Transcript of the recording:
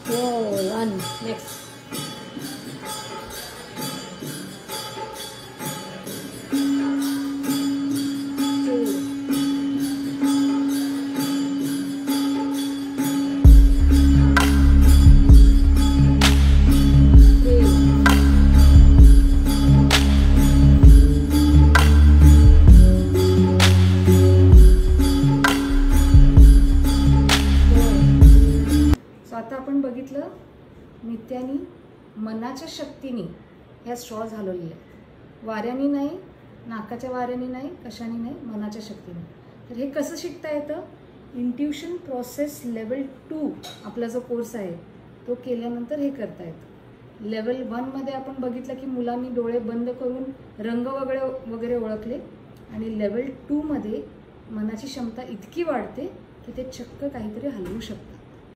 1 next. आता आपण बघितलं नित्यानी मनाच्या शक्तीने ह्या स्ट्रॉ झालेल्या आहेत. वाऱ्याने नाही, नाकाच्या वाऱ्याने नाही, कशाने नाही, मनाच्या शक्तीने. तर हे कसं शिकता येतं? इंट्युशन प्रोसेस लेवल 2 आपला जो कोर्स आहे तो केल्यानंतर हे करता येतं. लेवल 1 मध्ये आपण बघितलं की मुलांनी डोळे बंद करून रंग वगैरे ओळखले, आणि लेवल 2 मध्ये मनाची क्षमता इतकी वाढते की ते चक्क काहीतरी हलवू शकतात.